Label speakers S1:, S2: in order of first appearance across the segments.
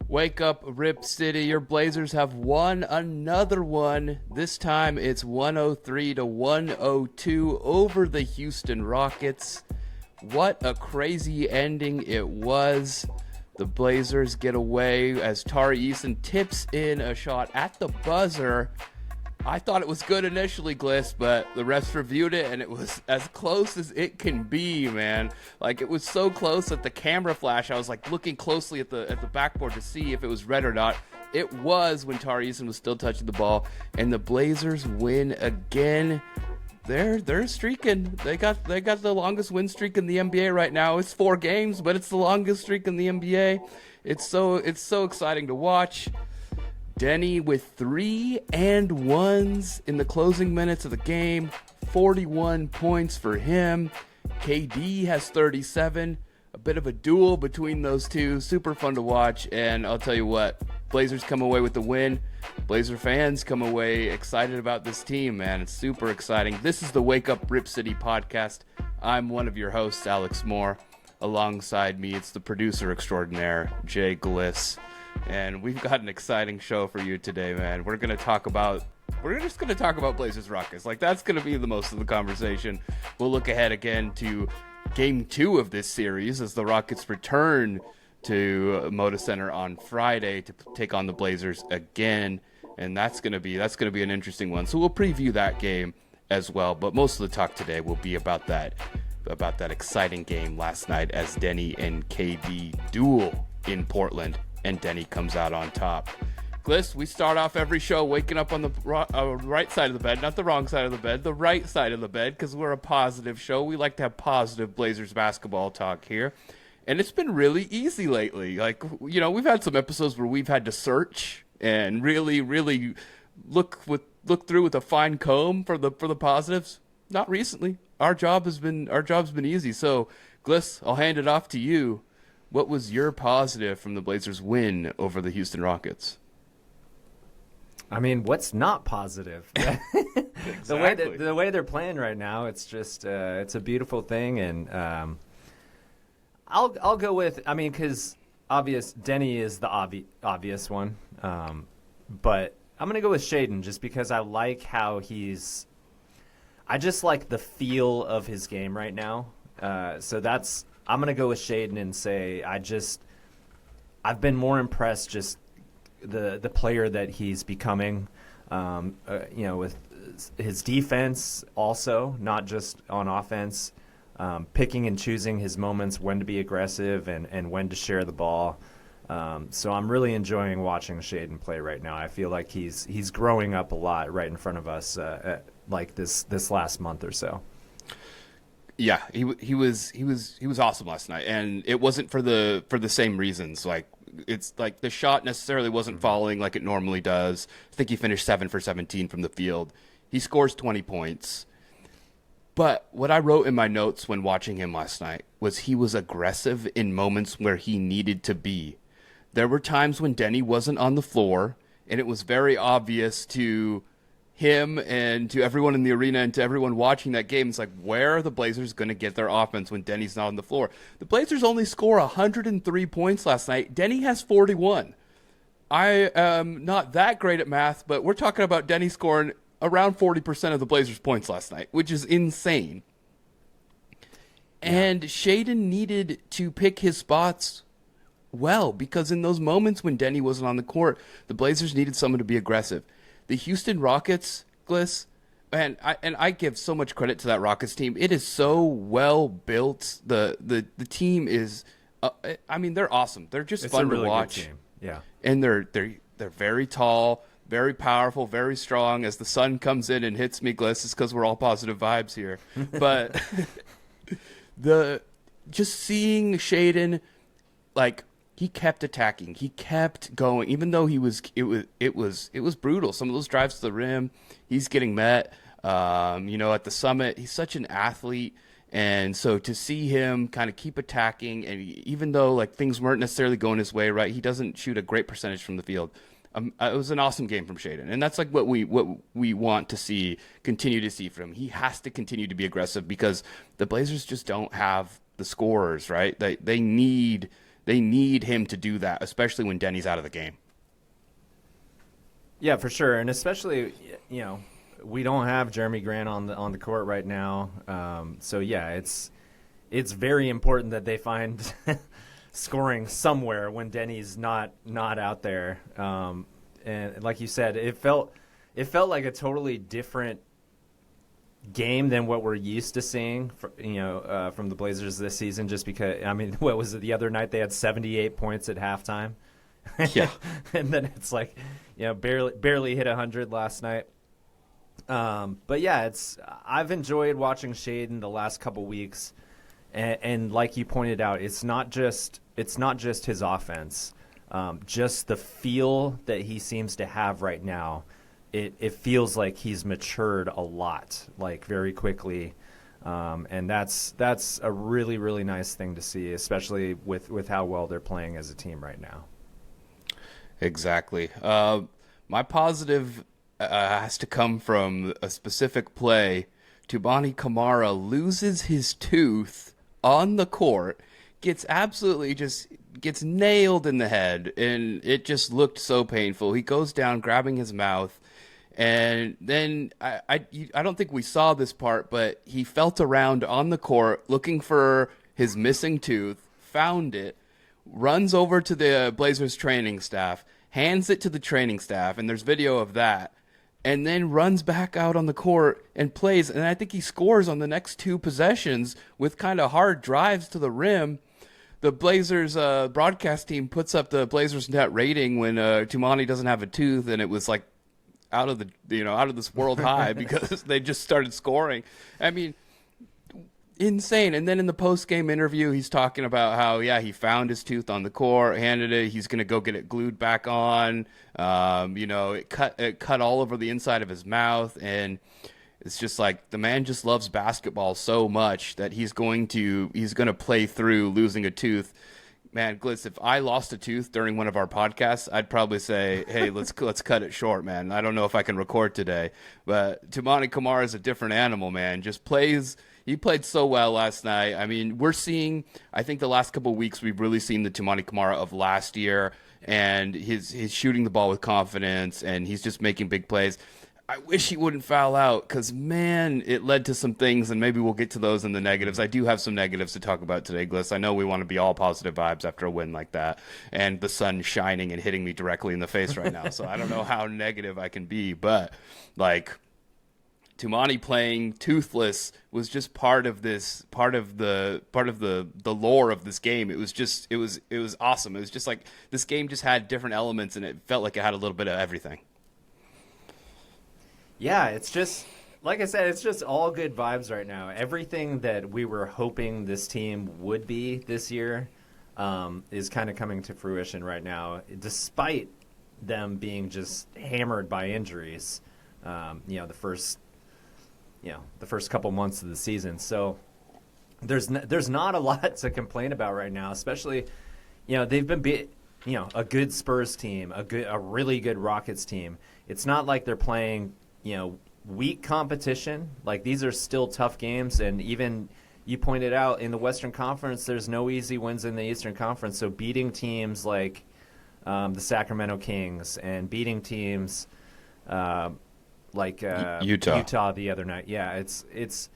S1: Wake up, Rip City. Your Blazers have won another one. This time it's 103-102 over the Houston Rockets. What a crazy ending it was. The Blazers get away as Tari Eason tips in a shot at the buzzer. I thought it was good initially, Gliss, but the refs reviewed it, and it was as close as it can be, man. Like, it was so close that the camera flash, I was, like, looking closely at the backboard to see if it was red or not. It was when Tari Eason was still touching the ball, and the Blazers win again. They're streaking. They got the longest win streak in the NBA right now. It's 4 games, but it's the longest streak in the NBA. It's so exciting to watch. Denny with 3 and 1s in the closing minutes of the game. 41 points for him. KD has 37. A bit of a duel between those two. Super fun to watch. And I'll tell you what, Blazers come away with the win. Blazer fans come away excited about this team, man. It's super exciting. This is the Wake Up Rip City podcast. I'm one of your hosts, Alex Moore. Alongside me, it's the producer extraordinaire, Jay Gliss. And we've got an exciting show for you today, man. We're just going to talk about Blazers Rockets. Like, that's going to be the most of the conversation. We'll look ahead again to game 2 of this series as the Rockets return to Moda Center on Friday to take on the Blazers again. And that's going to be an interesting one. So we'll preview that game as well. But most of the talk today will be about that exciting game last night as Denny and KD duel in Portland. And Denny comes out on top. Gliss, we start off every show waking up on the right side of the bed, not the wrong side of the bed, the right side of the bed, because we're a positive show. We like to have positive Blazers basketball talk here. And it's been really easy lately. Like, you know, we've had some episodes where we've had to search and really, really look through with a fine comb for the positives. Not recently. Our job's been easy. So, Gliss, I'll hand it off to you. What was your positive from the Blazers' win over the Houston Rockets?
S2: I mean, what's not positive?
S1: Exactly.
S2: The way they're playing right now, it's just it's a beautiful thing, and I'll go with, I mean, because Denny is the obvious one, but I'm gonna go with Shaden just because I like how I just like the feel of his game right now. I'm going to go with Shaden and say I've been more impressed just the player that he's becoming, with his defense also, not just on offense, picking and choosing his moments, when to be aggressive and when to share the ball. So I'm really enjoying watching Shaden play right now. I feel like he's growing up a lot right in front of us, like this last month or so.
S1: Yeah, he was awesome last night, and it wasn't for the same reasons. Like, it's like the shot necessarily wasn't falling like it normally does. I think he finished 7 for 17 from the field. He scores 20 points. But what I wrote in my notes when watching him last night was he was aggressive in moments where he needed to be. There were times when Denny wasn't on the floor, and it was very obvious to him and to everyone in the arena and to everyone watching that game. It's like, where are the Blazers going to get their offense when Denny's not on the floor? The Blazers only score 103 points last night. Denny has 41. I am not that great at math, but we're talking about Denny scoring around 40% of the Blazers' points last night, which is insane. Yeah. And Shaden needed to pick his spots well, because in those moments when Denny wasn't on the court, the Blazers needed someone to be aggressive. The Houston Rockets, Gliss, and I give so much credit to that Rockets team. It is so well built. The team is, they're awesome. They're just fun
S2: to
S1: watch.
S2: Good team. Yeah,
S1: and they're very tall, very powerful, very strong. As the sun comes in and hits me, Gliss, it's because we're all positive vibes here. But just seeing Shaden, like, he kept attacking. He kept going, even though it was brutal. Some of those drives to the rim, he's getting met. At the summit, he's such an athlete, and so to see him kind of keep attacking, and even though like things weren't necessarily going his way, right? He doesn't shoot a great percentage from the field. It was an awesome game from Shaden, and that's like what we want to continue to see from him. He has to continue to be aggressive because the Blazers just don't have the scorers, right? They need they need him to do that, especially when Denny's out of the game.
S2: Yeah, for sure, and especially, you know, we don't have Jeremy Grant on the court right now, so yeah, it's very important that they find scoring somewhere when Denny's not out there. And like you said, it felt like a totally different game than what we're used to seeing, from the Blazers this season. Just because, I mean, what was it the other night? They had 78 points at halftime.
S1: Yeah,
S2: and then it's like, barely hit 100 last night. But yeah, I've enjoyed watching Shaden the last couple weeks, and like you pointed out, it's not just his offense, just the feel that he seems to have right now. It feels like he's matured a lot, like very quickly, and that's a really, really nice thing to see, especially with how well they're playing as a team right now.
S1: Exactly. My positive has to come from a specific play. Toumani Camara loses his tooth on the court, gets nailed in the head, and it just looked so painful. He goes down grabbing his mouth, and then I don't think we saw this part, but he felt around on the court looking for his missing tooth, found it, runs over to the Blazers training staff, hands it to the training staff, and there's video of that, and then runs back out on the court and plays. And I think he scores on the next two possessions with kind of hard drives to the rim. The Blazers broadcast team puts up the Blazers net rating when Toumani doesn't have a tooth, and it was like out of this world high because they just started scoring. I mean, insane. And then in the post-game interview, he's talking about how, he found his tooth on the court, handed it. He's going to go get it glued back on. It cut all over the inside of his mouth. And it's just like the man just loves basketball so much that he's going to play through losing a tooth. Man, Gliss, if I lost a tooth during one of our podcasts, I'd probably say, hey, let's cut it short, man. I don't know if I can record today. But Toumani Camara is a different animal, man. He played so well last night. I mean, I think the last couple of weeks, we've really seen the Toumani Camara of last year, and he's shooting the ball with confidence, and he's just making big plays. I wish he wouldn't foul out because, man, it led to some things, and maybe we'll get to those in the negatives. I do have some negatives to talk about today, Gliss. I know we want to be all positive vibes after a win like that, and the sun shining and hitting me directly in the face right now, so I don't know how negative I can be, but, like, Toumani playing toothless was just part of the lore of this game. It was awesome. It was just like this game just had different elements, and it felt like it had a little bit of everything.
S2: Yeah, it's just, like I said, it's just all good vibes right now. Everything that we were hoping this team would be this year is kind of coming to fruition right now, despite them being just hammered by injuries, the first couple months of the season. So there's not a lot to complain about right now, especially, they've been a good Spurs team, a really good Rockets team. It's not like they're playing weak competition. Like, these are still tough games, and even you pointed out in the Western Conference, there's no easy wins in the Eastern Conference. So beating teams like the Sacramento Kings and beating teams like Utah the other night, it's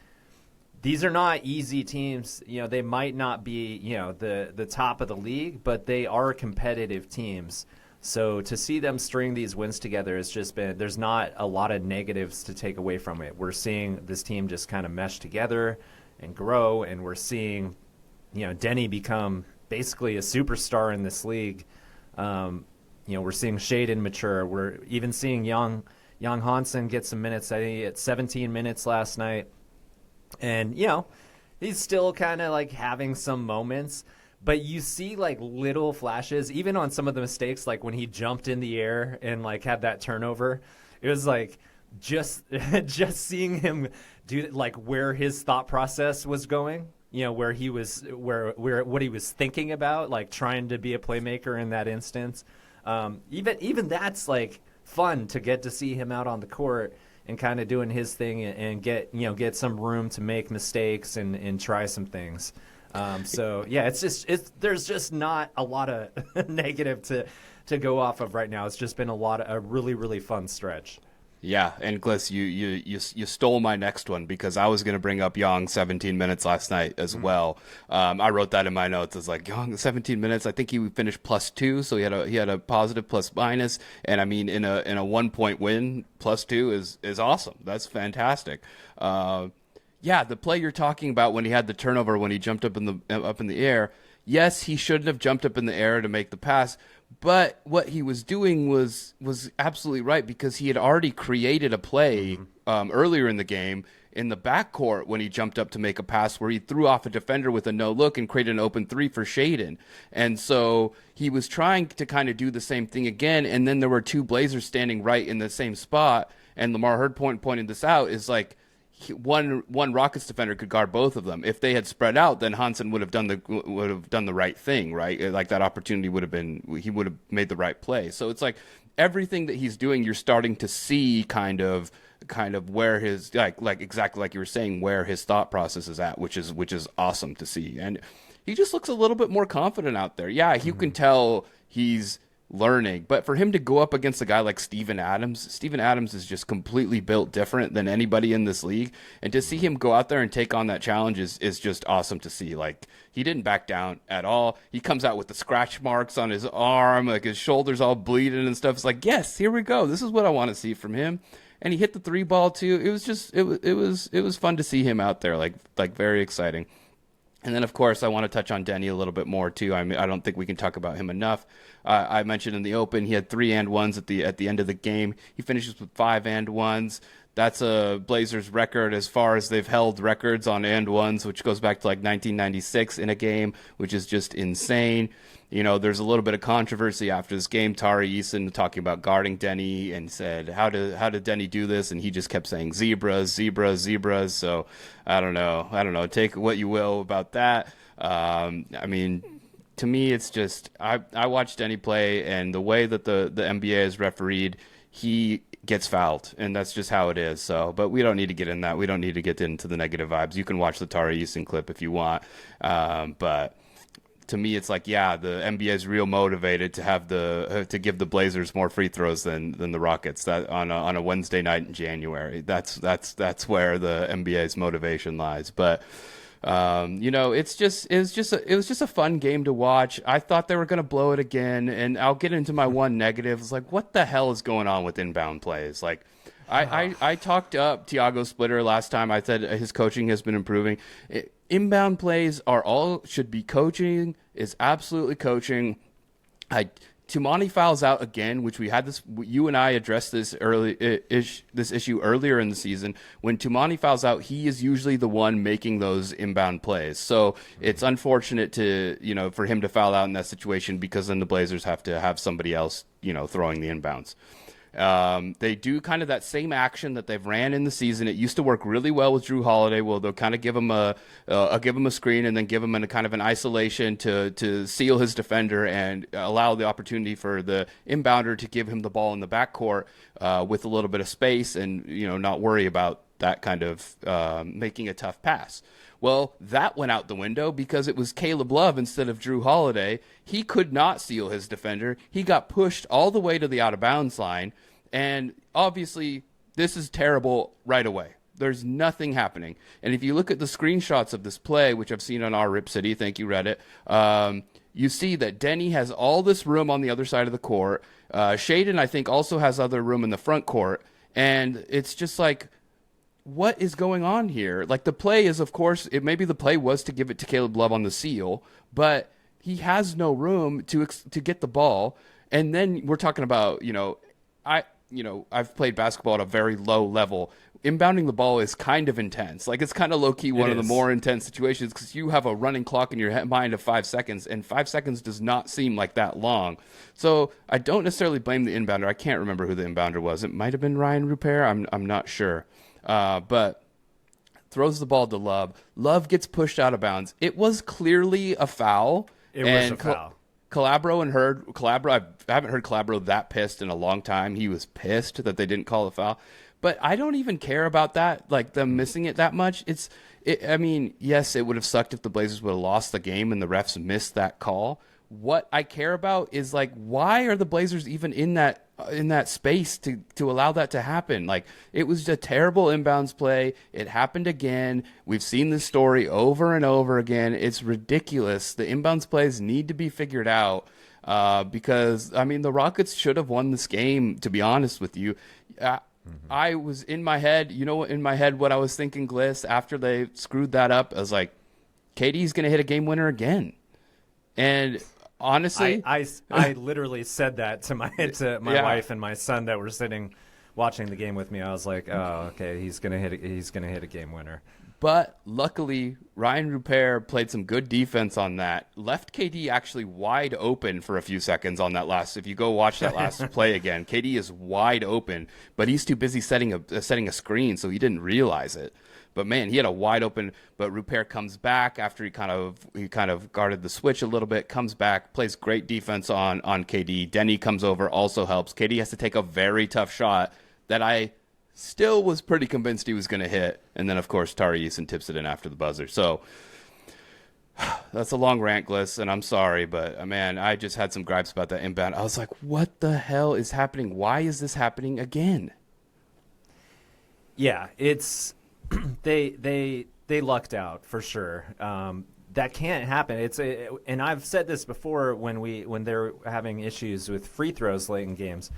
S2: these are not easy teams. They might not be the top of the league, but they are competitive teams. So to see them string these wins together has just been, there's not a lot of negatives to take away from it. We're seeing this team just kind of mesh together and grow, and we're seeing, Denny become basically a superstar in this league. We're seeing Shaden mature. We're even seeing young Hansen get some minutes. I think he had 17 minutes last night. And, he's still kind of like having some moments. But you see like little flashes, even on some of the mistakes, like when he jumped in the air and like had that turnover. It was like just seeing him do like where his thought process was going, where he was, where what he was thinking about, like trying to be a playmaker in that instance. Even that's like fun to get to see him out on the court and kind of doing his thing and get some room to make mistakes and try some things. So yeah, there's just not a lot of negative to go off of right now. It's just been a really, really fun stretch.
S1: Yeah, and Gliss, you stole my next one because I was going to bring up Young 17 minutes last night as well. I wrote that in my notes. It's like Young 17 minutes. I think he finished +2, so he had a positive plus minus. And I mean, in a 1-point win, +2 is awesome. That's fantastic. Yeah, the play you're talking about when he had the turnover when he jumped up in the air. Yes, he shouldn't have jumped up in the air to make the pass. But what he was doing was absolutely right because he had already created a play earlier in the game in the backcourt when he jumped up to make a pass where he threw off a defender with a no-look and created an open three for Shaden. And so he was trying to kind of do the same thing again, and then there were two Blazers standing right in the same spot, and Lamar Hurd pointed this out, is like, one Rockets defender could guard both of them. If they had spread out, then Hansen would have done the right thing, right? Like that opportunity he would have made the right play. So it's like everything that he's doing, you're starting to see kind of where his like exactly like you were saying, where his thought process is at, which is awesome to see. And he just looks a little bit more confident out there. Yeah, you can tell he's learning, but for him to go up against a guy like Steven Adams is just completely built different than anybody in this league, and to see him go out there and take on that challenge is just awesome to see. Like, he didn't back down at all. He comes out with the scratch marks on his arm, like his shoulders all bleeding and stuff. It's like, yes, here we go, this is what I want to see from him. And he hit the 3-ball too. It was just it was fun to see him out there, like very exciting. And then, of course, I want to touch on Denny a little bit more, too. I mean, I don't think we can talk about him enough. I mentioned in the open, he had 3 and 1s at the end of the game. He finishes with 5 and 1s. That's a Blazers record as far as they've held records on and 1s, which goes back to like 1996 in a game, which is just insane. You know, there's a little bit of controversy after this game. Tari Eason talking about guarding Denny and said, how did Denny do this? And he just kept saying zebras. So I don't know. Take what you will about that. I mean, to me, it's just I watched Denny play, and the way that the NBA is refereed, he gets fouled, and that's just how it is. So, but we don't need to get in that. We don't need to get into the negative vibes. You can watch the Tari Eason clip if you want, but to me, it's like, yeah, the NBA is real motivated to have to give the Blazers more free throws than the Rockets. That on a Wednesday night in January. That's where the NBA's motivation lies. But you know, it was just a fun game to watch. I thought they were going to blow it again, and I'll get into my one negative. It's like, what the hell is going on with inbound plays? Like, I talked up Tiago Splitter last time. I said his coaching has been improving. Inbound plays should be coaching, is absolutely coaching. Toumani fouls out again, which we had this. You and I addressed this this issue earlier in the season. When Toumani fouls out, he is usually the one making those inbound plays. So it's unfortunate for him to foul out in that situation, because then the Blazers have to have somebody else, throwing the inbounds. They do kind of that same action that they've ran in the season. It used to work really well with Drew Holiday. Well, they'll kind of give him a screen and then give him a kind of an isolation to seal his defender and allow the opportunity for the inbounder to give him the ball in the backcourt with a little bit of space and not worry about that kind of making a tough pass. Well, that went out the window because it was Caleb Love instead of Drew Holiday. He could not seal his defender. He got pushed all the way to the out-of-bounds line, and obviously this is terrible right away. There's nothing happening. And if you look at the screenshots of this play, which I've seen on our RipCity, thank you, Reddit, you see that Denny has all this room on the other side of the court. Shaden, I think, also has other room in the front court, and it's just like, what is going on here? Like, the play is, of course, maybe the play was to give it to Caleb Love on the seal, but he has no room to get the ball. And then we're talking about, I've played basketball at a very low level. Inbounding the ball is kind of intense. Like, it's kind of low-key one of the more intense situations, because you have a running clock in your mind of 5 seconds, and 5 seconds does not seem like that long. So I don't necessarily blame the inbounder. I can't remember who the inbounder was. It might have been Ryan Rupert. I'm not sure. But throws the ball to Love. Love gets pushed out of bounds. It was clearly a foul.
S2: It was a foul.
S1: Calabro, I haven't heard Calabro that pissed in a long time. He was pissed that they didn't call a foul. But I don't even care about that, like them missing it that much. I mean, yes, it would have sucked if the Blazers would have lost the game and the refs missed that call. What I care about is like, why are the Blazers even in that space to allow that to happen? Like, it was a terrible inbounds play. It happened again. We've seen this story over and over again. It's ridiculous. The inbounds plays need to be figured out because, I mean, the Rockets should have won this game, to be honest with you. I was in my head, what I was thinking, Gliss, after they screwed that up. I was like, KD's going to hit a game winner again. And honestly,
S2: I literally said that to my wife and my son that were sitting watching the game with me. I was like, oh, okay, he's gonna hit a game winner.
S1: But luckily, Ryan Rupert played some good defense on that. Left KD actually wide open for a few seconds on that last. If you go watch that last play again, KD is wide open, but he's too busy setting a screen, so he didn't realize it. But man, he had a wide open. But Rupert comes back after he kind of guarded the switch a little bit. Comes back, plays great defense on KD. Denny comes over, also helps. KD has to take a very tough shot that I still was pretty convinced he was going to hit. And then of course Tari Eason tips it in after the buzzer. So that's a long rant, Gliss, and I'm sorry, but man, I just had some gripes about that inbound. I was like, what the hell is happening? Why is this happening again?
S2: Yeah, it's. They lucked out for sure. That can't happen. And I've said this before when they're having issues with free throws late in games.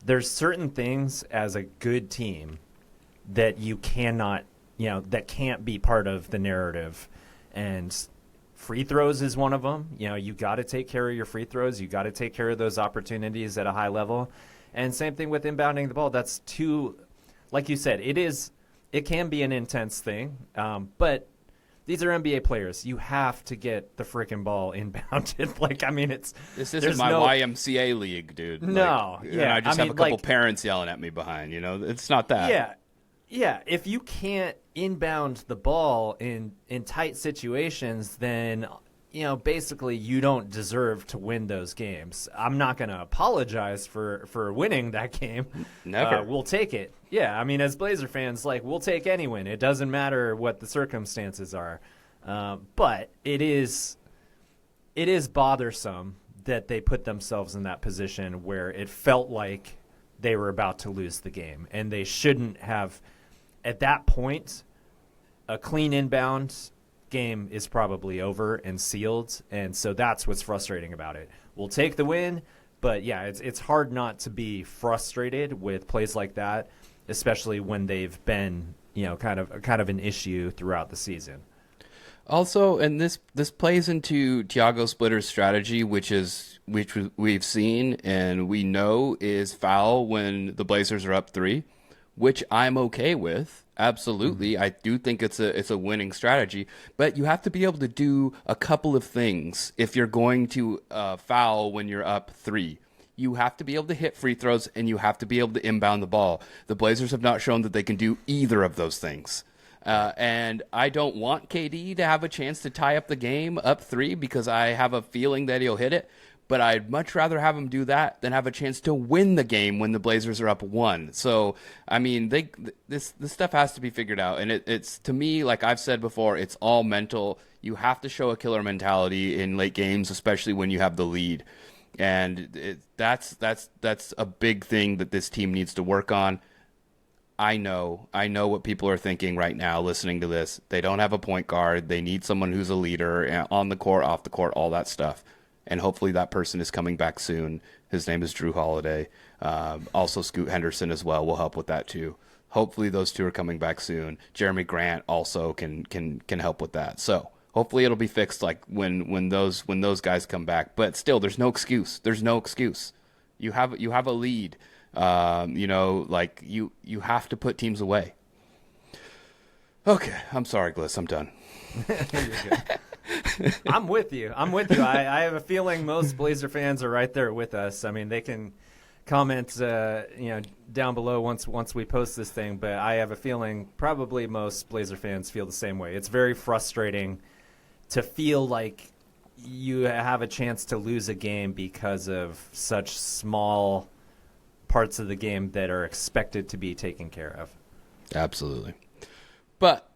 S2: There's certain things as a good team that you cannot, that can't be part of the narrative, and free throws is one of them. You got to take care of your free throws. You got to take care of those opportunities at a high level, and same thing with inbounding the ball. That's like you said, it can be an intense thing, but these are NBA players. You have to get the freaking ball inbounded.
S1: This isn't my YMCA league, dude.
S2: No,
S1: and I just have a couple parents yelling at me behind. It's not that.
S2: Yeah. If you can't inbound the ball in tight situations, then basically you don't deserve to win those games. I'm not going to apologize for winning that game.
S1: Never.
S2: We'll take it. Yeah, as Blazer fans, we'll take any win. It doesn't matter what the circumstances are. But it is bothersome that they put themselves in that position where it felt like they were about to lose the game. And they shouldn't have, at that point, a clean inbound game is probably over and sealed, and so that's what's frustrating about it. We'll take the win, but yeah, it's hard not to be frustrated with plays like that, especially when they've been kind of an issue throughout the season.
S1: Also, and this plays into Thiago Splitter's strategy, which we've seen and we know is foul when the Blazers are up 3, which I'm okay with. Absolutely. Mm-hmm. I do think it's a winning strategy, but you have to be able to do a couple of things if you're going to foul when you're up 3. You have to be able to hit free throws, and you have to be able to inbound the ball. The Blazers have not shown that they can do either of those things. And I don't want KD to have a chance to tie up the game up 3 because I have a feeling that he'll hit it. But I'd much rather have him do that than have a chance to win the game when the Blazers are up 1. So, this stuff has to be figured out. And it's, to me, like I've said before, it's all mental. You have to show a killer mentality in late games, especially when you have the lead. And that's a big thing that this team needs to work on. I know what people are thinking right now listening to this. They don't have a point guard. They need someone who's a leader on the court, off the court, all that stuff. And hopefully that person is coming back soon. His name is Drew Holiday. Also, Scoot Henderson as well will help with that too. Hopefully those two are coming back soon. Jeremy Grant also can help with that. So hopefully it'll be fixed like when those guys come back. But still, there's no excuse. There's no excuse. You have a lead. You have to put teams away. Okay, I'm sorry, Gliss. I'm done.
S2: You're good. I'm with you. I have a feeling most Blazer fans are right there with us. They can comment, down below once we post this thing. But I have a feeling probably most Blazer fans feel the same way. It's very frustrating to feel like you have a chance to lose a game because of such small parts of the game that are expected to be taken care of.
S1: Absolutely. But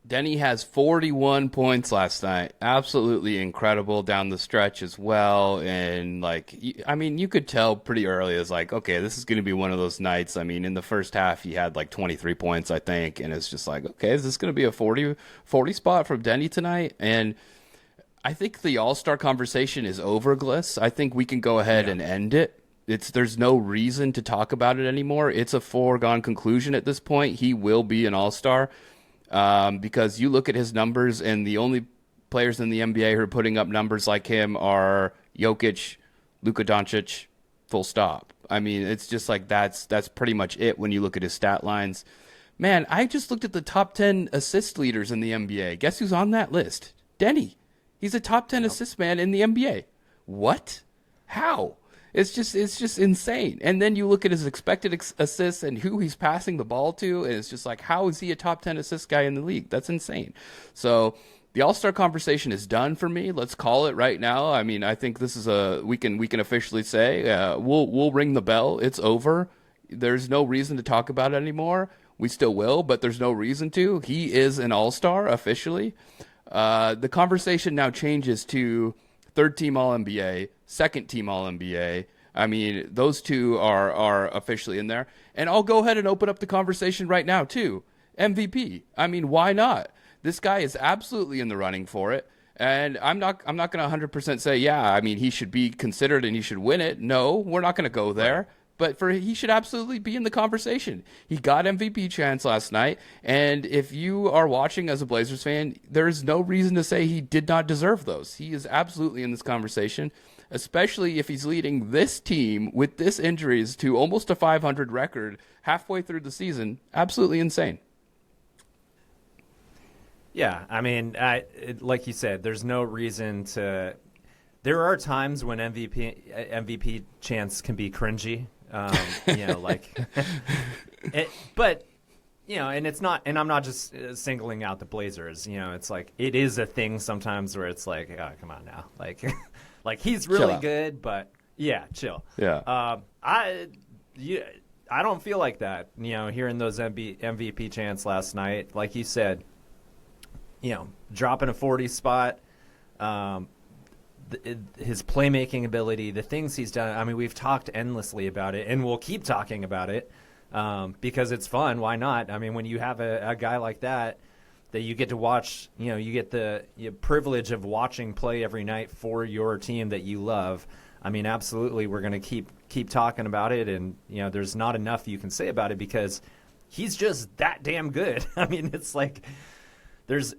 S1: Denny has 41 points last night. Absolutely incredible down the stretch as well. And, you could tell pretty early, it's like, okay, this is going to be one of those nights. I mean, in the first half, he had 23 points, I think. And it's just like, okay, is this going to be a 40 spot from Denny tonight? And I think the All-Star conversation is over, Gliss. I think we can go ahead and end it. There's no reason to talk about it anymore. It's a foregone conclusion at this point. He will be an All-Star. Because you look at his numbers, and the only players in the NBA who are putting up numbers like him are Jokic, Luka Doncic, full stop. I mean, it's just like that's pretty much it when you look at his stat lines. Man, I just looked at the top 10 assist leaders in the NBA. Guess who's on that list? Denny. He's a top 10 assist man in the NBA. What? How? It's just insane. And then you look at his expected assists and who he's passing the ball to, and it's just like, how is he a top 10 assist guy in the league? That's insane. So the All-Star conversation is done for me. Let's call it right now. I mean, I think this is we can officially say we'll ring the bell. It's over. There's no reason to talk about it anymore. We still will, but there's no reason to. He is an All-Star officially. The conversation now changes to third-team All-NBA, second-team All-NBA. I mean, those two are officially in there. And I'll go ahead and open up the conversation right now, too. MVP. I mean, why not? This guy is absolutely in the running for it. And I'm not going to 100% say, yeah, I mean, he should be considered and he should win it. No, we're not going to go there. Right. But he should absolutely be in the conversation. He got MVP chance last night, and if you are watching as a Blazers fan, there is no reason to say he did not deserve those. He is absolutely in this conversation, especially if he's leading this team with this injuries to almost a 500 record halfway through the season. Absolutely insane.
S2: Yeah, I mean, like you said, there's no reason to. There are times when MVP chants can be cringy. But and it's not, and I'm not just singling out the Blazers. It's like it is a thing sometimes where it's like, oh, come on now, like he's really good, but yeah, chill.
S1: Yeah.
S2: I don't feel like that. Hearing those MVP chants last night, like you said, dropping a 40 spot. His playmaking ability, the things he's done. I mean, we've talked endlessly about it, and we'll keep talking about it because it's fun. Why not? I mean, when you have a guy like that you get to watch, you get the privilege of watching play every night for your team that you love. I mean, absolutely, we're going to keep talking about it, and there's not enough you can say about it because he's just that damn good. I mean, it's like there's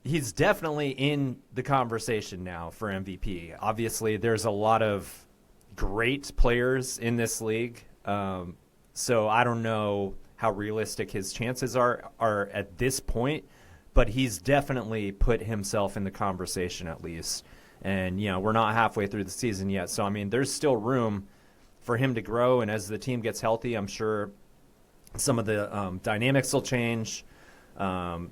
S2: he's definitely in the conversation now for MVP. Obviously, there's a lot of great players in this league, so I don't know how realistic his chances are at this point, but he's definitely put himself in the conversation at least. And, we're not halfway through the season yet, so, I mean, there's still room for him to grow, and as the team gets healthy, I'm sure some of the dynamics will change. Some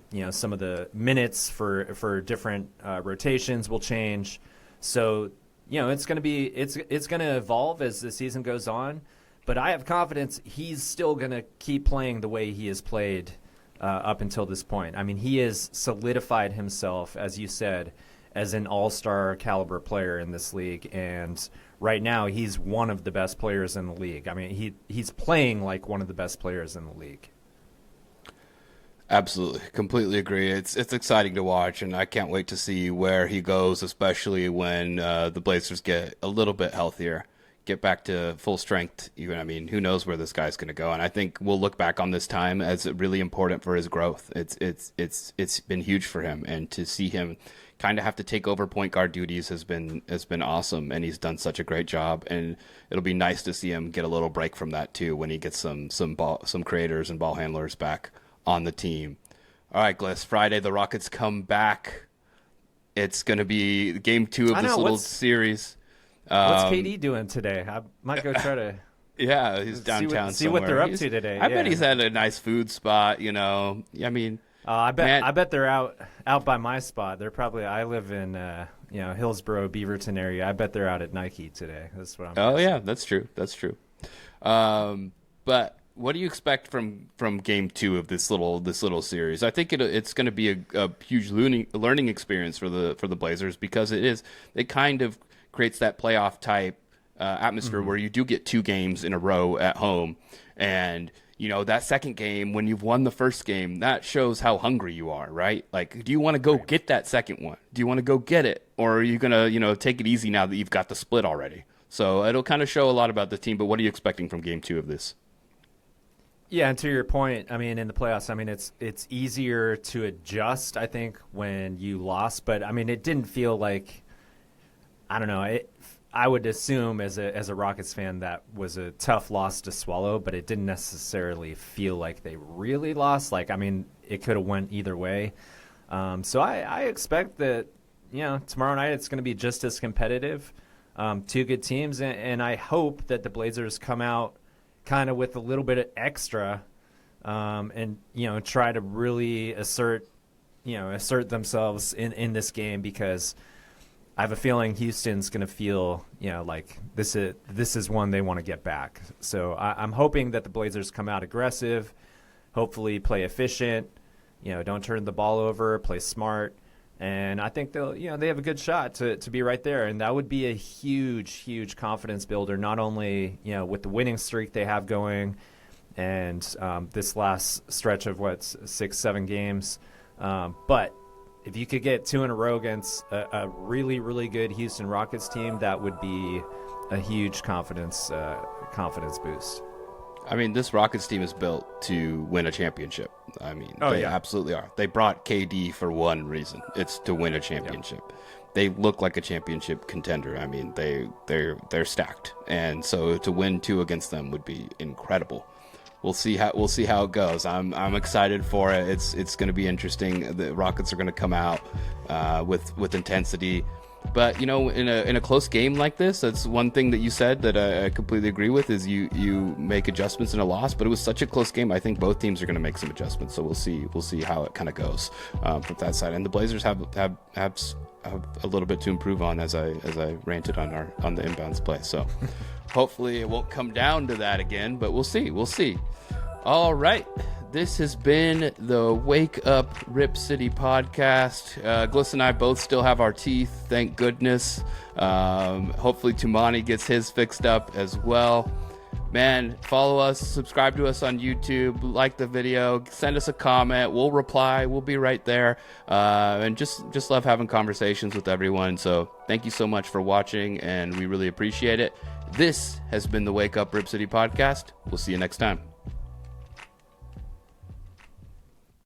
S2: of the minutes for different rotations will change. So, it's going to evolve as the season goes on. But I have confidence he's still going to keep playing the way he has played up until this point. I mean, he has solidified himself, as you said, as an all-star caliber player in this league. And right now, he's one of the best players in the league. I mean, he's playing like one of the best players in the league.
S1: Absolutely. Completely agree. It's exciting to watch, and I can't wait to see where he goes, especially when the Blazers get a little bit healthier, get back to full strength. Even, I mean, who knows where this guy's going to go? And I think we'll look back on this time as really important for his growth. It's been huge for him, and to see him kind of have to take over point guard duties has been awesome, and he's done such a great job. And it'll be nice to see him get a little break from that too when he gets some creators and ball handlers back on the team. All right, Gliss, Friday the Rockets come back. It's going to be game 2 of this little series.
S2: What's KD doing today? I might go try to
S1: yeah, he's downtown
S2: see what they're up to today.
S1: I bet he's at a nice food spot, I mean,
S2: I bet they're out by my spot. They're probably, I live in Hillsborough, Beaverton area. I bet they're out at Nike today. That's what I'm guessing.
S1: Yeah, that's true. But what do you expect from game 2 of this little series? I think it's going to be a huge learning experience for the Blazers, because it kind of creates that playoff type atmosphere where you do get 2 games in a row at home, and that second game, when you've won the first game, that shows how hungry you are, right? Like, do you want to go get that second one? Do you want to go get it, or are you gonna take it easy now that you've got the split already? So it'll kind of show a lot about the team. But what are you expecting from game 2 of this?
S2: Yeah, and to your point, I mean, in the playoffs, I mean, it's easier to adjust, I think, when you lost. But I mean, it didn't feel like, I don't know. I would assume as a Rockets fan that was a tough loss to swallow, but it didn't necessarily feel like they really lost. Like, I mean, it could have went either way. So I expect that, tomorrow night it's going to be just as competitive. 2 good teams, and I hope that the Blazers come out kind of with a little bit of extra, and try to really assert themselves in this game, because I have a feeling Houston's going to feel like this is one they want to get back. So I'm hoping that the Blazers come out aggressive, hopefully play efficient, don't turn the ball over, play smart. And I think they have a good shot to be right there, and that would be a huge confidence builder. Not only with the winning streak they have going, and this last stretch of 6-7 games, but if you could get 2 in a row against a really good Houston Rockets team, that would be a huge confidence boost.
S1: I mean, this Rockets team is built to win a championship. I mean, they absolutely are. They brought KD for one reason. It's to win a championship. Yep. They look like a championship contender. I mean, they're stacked. And so to win 2 against them would be incredible. We'll see how it goes. I'm excited for it. It's going to be interesting. The Rockets are going to come out with intensity. But in a close game like this, that's one thing that you said that I completely agree with, is you make adjustments in a loss. But it was such a close game. I think both teams are going to make some adjustments. So we'll see how it kind of goes from that side. And the Blazers have a little bit to improve on, as I ranted on the inbounds play. So hopefully it won't come down to that again. But we'll see. All right. This has been the Wake Up Rip City podcast. Gliss and I both still have our teeth, thank goodness. Hopefully Toumani gets his fixed up as well. Man, follow us, subscribe to us on YouTube, like the video, send us a comment. We'll reply. We'll be right there. And just love having conversations with everyone. So thank you so much for watching, and we really appreciate it. This has been the Wake Up Rip City podcast. We'll see you next time.